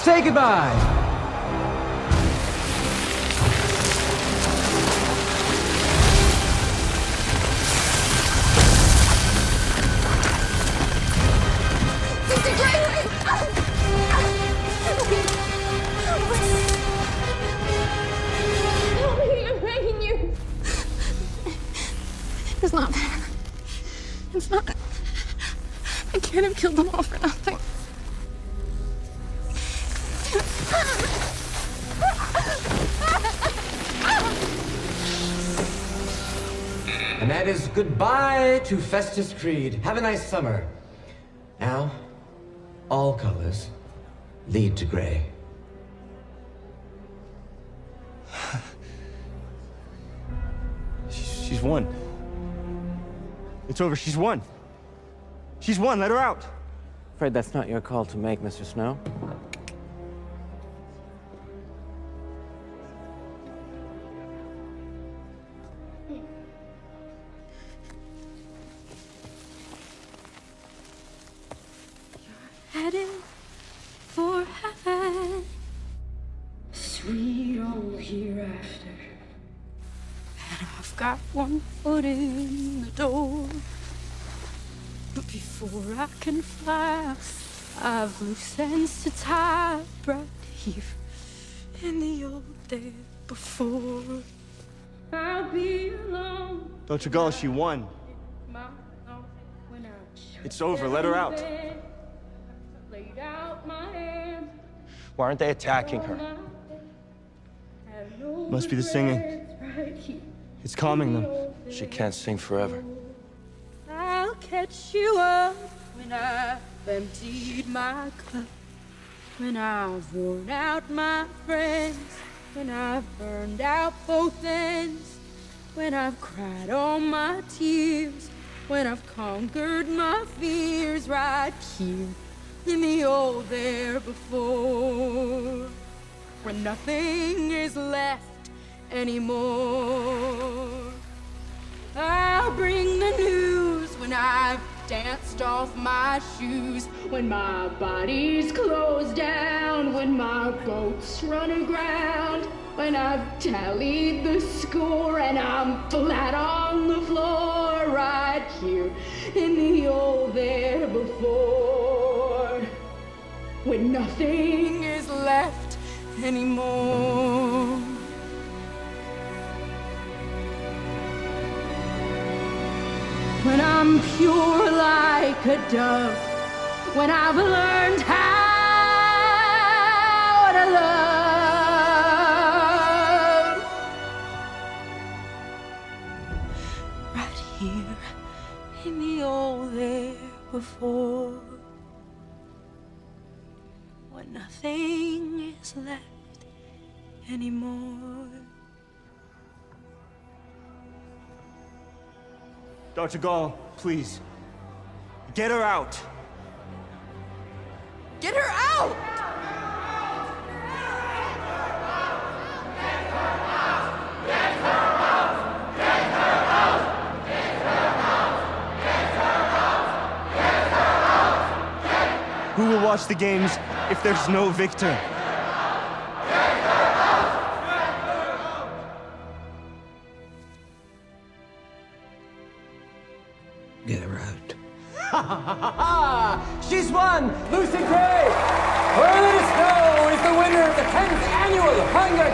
say goodbye. It's not fair. It's not. I can't have killed them all for nothing. And that is goodbye to Festus Creed. Have a nice summer. Now, all colors lead to gray. She's won. It's over. She's won. She's won. Let her out. Afraid that's not your call to make, Mr. Snow. Headed for heaven, sweet old hereafter. And I've got one foot in the door. But before I can fly, I've loose ends to tie right here in the old day before. I'll be alone. Don't you go. She won. It's over. Let her out. Why aren't they attacking her? Must be the singing. It's calming them. She can't sing forever. I'll catch you up when I've emptied my cup, when I've worn out my friends, when I've burned out both ends, when I've cried all my tears, when I've conquered my fears right here in the old there before, when nothing is left anymore. I'll bring the news when I've danced off my shoes, when my body's closed down, when my boat's run aground, when I've tallied the score and I'm flat on the floor right here in the old there before, when nothing is left anymore. When I'm pure like a dove, when I've learned how to love, right here in the old there before, when nothing is left anymore. Dr. Gall, please. Get her out. Get her out! Who will watch the games if there's no victor? Get her out. Ha ha ha ha ha! She's won! Lucy Gray! Her Snow is the winner of the 10th annual Hunger